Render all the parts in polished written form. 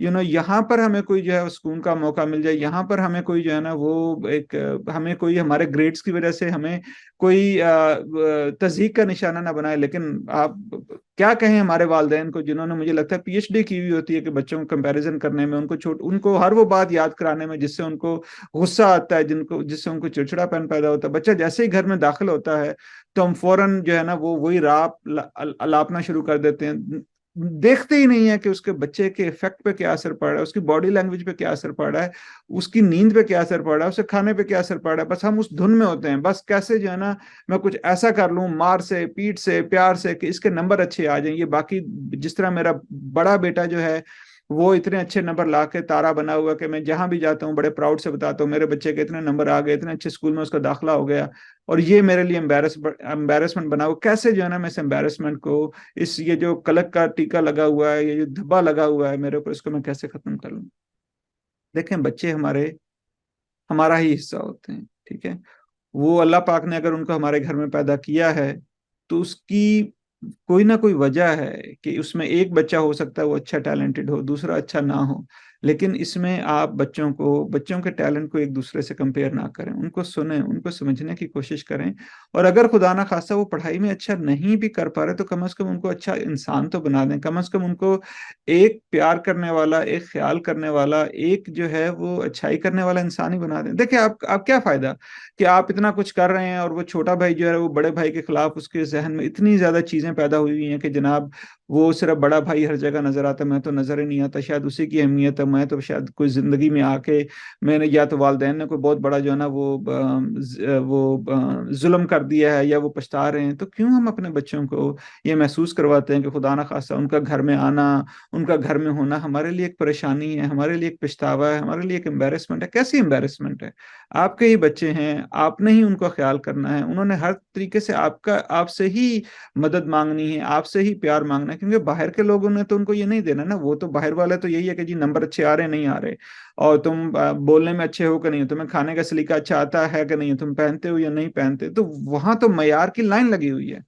یہاں پر ہمیں کوئی جو ہے سکون کا موقع مل جائے، یہاں پر ہمیں کوئی جو ہے نا وہ ایک ہمیں کوئی ہمارے گریڈز کی وجہ سے ہمیں کوئی تضحیک کا نشانہ نہ بنائے. لیکن آپ کیا کہیں ہمارے والدین کو جنہوں نے مجھے لگتا ہے پی ایچ ڈی کی ہوئی ہوتی ہے کہ بچوں کو کمپیریزن کرنے میں، ان کو ہر وہ بات یاد کرانے میں جس سے ان کو غصہ آتا ہے، جس سے ان کو چڑچڑا پن پیدا ہوتا ہے. بچہ جیسے ہی گھر میں داخل ہوتا ہے تو ہم فوراً جو ہے نا وہی راپ الاپنا شروع کر دیتے ہیں. دیکھتے ہی نہیں ہے کہ اس کے بچے کے افیکٹ پہ کیا اثر پڑ رہا ہے، اس کی باڈی لینگویج پہ کیا اثر پڑ رہا ہے، اس کی نیند پہ کیا اثر پڑ رہا ہے، اسے کھانے پہ کیا اثر پڑ رہا ہے. بس ہم اس دھن میں ہوتے ہیں، بس کیسے جو ہے نا میں کچھ ایسا کر لوں مار سے پیٹ سے پیار سے کہ اس کے نمبر اچھے آ جائیں. یہ باقی جس طرح میرا بڑا بیٹا جو ہے وہ اتنے اچھے نمبر لا کے تارا بنا ہوا کہ میں جہاں بھی جاتا ہوں بڑے پراؤڈ سے بتاتا ہوں میرے بچے کے اتنے نمبر آ گئے، اتنے اچھے اسکول میں اس کا داخلہ ہو گیا. اور یہ میرے لیے امبیرسمنٹ بنا ہوا. کیسے جو ہے نا میں اس امبیرسمنٹ کو، یہ جو کلک کا ٹیکا لگا ہوا ہے، یہ جو دھبا لگا ہوا ہے میرے اوپر، اس کو میں کیسے ختم کر لوں. دیکھیں بچے ہمارا ہی حصہ ہوتے ہیں، ٹھیک ہے. وہ اللہ پاک نے اگر ان کو ہمارے گھر میں پیدا کیا ہے تو اس کی کوئی نہ کوئی وجہ ہے کہ اس میں ایک بچہ ہو سکتا ہے وہ اچھا ٹیلنٹڈ ہو، دوسرا اچھا نہ ہو. لیکن اس میں آپ بچوں کے ٹیلنٹ کو ایک دوسرے سے کمپیئر نہ کریں، ان کو سنیں، ان کو سمجھنے کی کوشش کریں. اور اگر خدا نہ خواستہ وہ پڑھائی میں اچھا نہیں بھی کر پا رہے تو کم از کم ان کو اچھا انسان تو بنا دیں. کم از کم ان کو ایک پیار کرنے والا، ایک خیال کرنے والا، ایک جو ہے وہ اچھائی کرنے والا انسان ہی بنا دیں. دیکھیں آپ کیا فائدہ کہ آپ اتنا کچھ کر رہے ہیں اور وہ چھوٹا بھائی جو ہے وہ بڑے بھائی کے خلاف اس کے ذہن میں اتنی زیادہ چیزیں پیدا ہوئی ہیں کہ جناب وہ صرف بڑا بھائی ہر جگہ نظر آتا ہے، میں تو نظر ہی نہیں آتا. شاید اسی کی اہمیت ہے. میں تو شاید کوئی زندگی میں آ کے میں نے یا تو والدین نے کوئی بہت بڑا جو ہے نا وہ ظلم کر دیا ہے یا وہ پچھتا رہے ہیں. تو کیوں ہم اپنے بچوں کو یہ محسوس کرواتے ہیں کہ خدا نہ خواستہ ان کا گھر میں آنا، ان کا گھر میں ہونا ہمارے لیے ایک پریشانی ہے، ہمارے لیے ایک پچھتاوا ہے، ہمارے لیے ایک امبیرسمنٹ ہے. کیسی امبیرسمنٹ ہے؟ آپ کے ہی بچے ہیں، آپ نے ہی ان کو خیال کرنا ہے. انہوں نے ہر طریقے سے آپ سے ہی مدد مانگنی ہے، آپ سے ہی پیار مانگنا ہے. کیونکہ باہر کے لوگوں نے تو ان کو یہ نہیں دینا نا. وہ تو باہر والے تو یہی ہے کہ جی نمبر اچھے آ رہے نہیں آ رہے، اور تم بولنے میں اچھے ہو کہ نہیں، تمہیں کھانے کا سلیقہ اچھا آتا ہے کہ نہیں، تم پہنتے ہو یا نہیں پہنتے. تو وہاں تو معیار کی لائن لگی ہوئی ہے.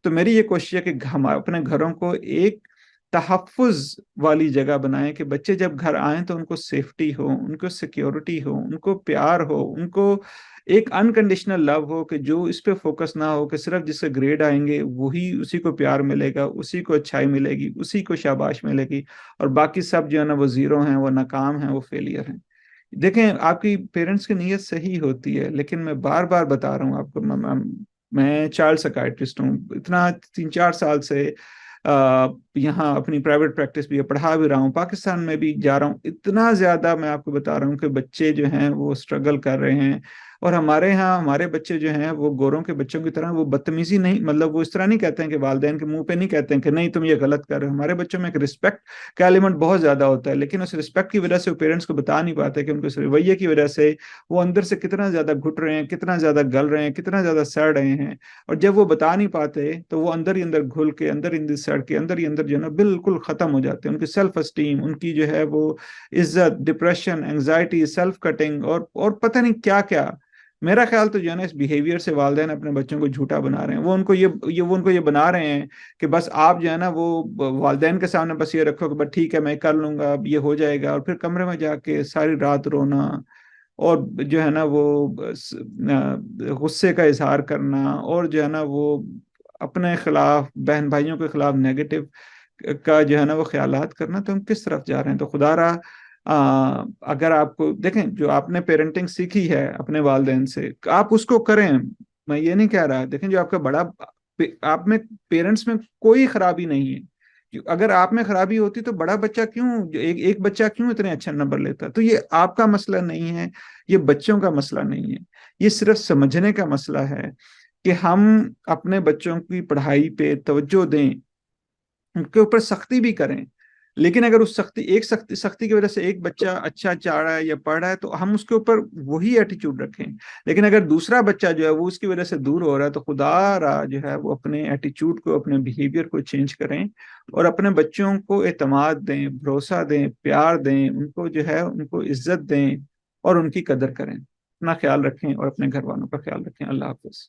تو میری یہ کوشش ہے کہ ہم اپنے گھروں کو ایک تحفظ والی جگہ بنائیں کہ بچے جب گھر آئیں تو ان کو سیفٹی ہو، ان کو سیکیورٹی ہو، ان کو پیار ہو، ان کو ایک انکنڈیشنل لو ہو کہ جو اس پہ فوکس نہ ہو کہ صرف جس سے گریڈ آئیں گے وہی اسی کو پیار ملے گا، اسی کو اچھائی ملے گی، اسی کو شاباش ملے گی، اور باقی سب جو ہے نا وہ زیرو ہیں، وہ ناکام ہیں، وہ فیلئر ہیں. دیکھیں آپ کی پیرنٹس کی نیت صحیح ہوتی ہے، لیکن میں بار بار بتا رہا ہوں آپ کو، میں چائلڈ سائیکائٹرسٹ ہوں. اتنا 3-4 سال سے یہاں اپنی پرائیویٹ پریکٹس بھی پڑھا بھی رہا ہوں، پاکستان میں بھی جا رہا ہوں. اتنا زیادہ میں آپ کو بتا رہا ہوں کہ بچے جو ہیں وہ اسٹرگل کر رہے ہیں. اور ہمارے ہاں ہمارے بچے جو ہیں وہ گوروں کے بچوں کی طرح وہ بدتمیزی نہیں، مطلب وہ اس طرح نہیں کہتے ہیں کہ والدین کے منہ پہ نہیں کہتے ہیں کہ نہیں تم یہ غلط کر رہے ہو. ہمارے بچوں میں ایک رسپیکٹ کا ایلیمنٹ بہت زیادہ ہوتا ہے، لیکن اس رسپیکٹ کی وجہ سے وہ پیرنٹس کو بتا نہیں پاتے کہ ان کے اس رویے کی وجہ سے وہ اندر سے کتنا زیادہ گھٹ رہے ہیں، کتنا زیادہ گل رہے ہیں، کتنا زیادہ سڑ رہے ہیں. اور جب وہ بتا نہیں پاتے تو وہ اندر ہی اندر گھل کے، اندر ہی اندر سڑ کے، اندر ہی اندر جو ہے نا بالکل ختم ہو جاتے ہیں. ان کی سیلف اسٹیم، ان کی جو ہے وہ عزت، ڈپریشن، انگزائٹی، سیلف کٹنگ اور پتہ نہیں کیا کیا. میرا خیال تو جو ہے نا اس بیہیویئر سے والدین اپنے بچوں کو جھوٹا بنا رہے ہیں. وہ ان کو یہ بنا رہے ہیں کہ بس آپ جو ہے نا وہ والدین کے سامنے بس یہ رکھو کہ بس ٹھیک ہے میں کر لوں گا، اب یہ ہو جائے گا، اور پھر کمرے میں جا کے ساری رات رونا اور جو ہے نا وہ غصے کا اظہار کرنا، اور جو ہے نا وہ اپنے خلاف، بہن بھائیوں کے خلاف نیگیٹو کا جو ہے نا وہ خیالات کرنا. تو ہم کس طرف جا رہے ہیں؟ تو خدا را اگر آپ کو دیکھیں جو آپ نے پیرنٹنگ سیکھی ہے اپنے والدین سے آپ اس کو کریں. میں یہ نہیں کہہ رہا، دیکھیں جو آپ کا بڑا، آپ میں پیرنٹس میں کوئی خرابی نہیں ہے. اگر آپ میں خرابی ہوتی تو بڑا بچہ کیوں، ایک بچہ کیوں اتنے اچھا نمبر لیتا؟ تو یہ آپ کا مسئلہ نہیں ہے، یہ بچوں کا مسئلہ نہیں ہے. یہ صرف سمجھنے کا مسئلہ ہے کہ ہم اپنے بچوں کی پڑھائی پہ توجہ دیں، ان کے اوپر سختی بھی کریں. لیکن اگر اس سختی کی وجہ سے ایک بچہ اچھا چاہ رہا ہے یا پڑھ رہا ہے تو ہم اس کے اوپر وہی ایٹیچیوڈ رکھیں. لیکن اگر دوسرا بچہ جو ہے وہ اس کی وجہ سے دور ہو رہا ہے تو خدا را جو ہے وہ اپنے ایٹیچیوڈ کو، اپنے بیہیویئر کو چینج کریں، اور اپنے بچوں کو اعتماد دیں، بھروسہ دیں، پیار دیں، ان کو جو ہے ان کو عزت دیں اور ان کی قدر کریں. اپنا خیال رکھیں اور اپنے گھر والوں کا خیال رکھیں. اللہ حافظ.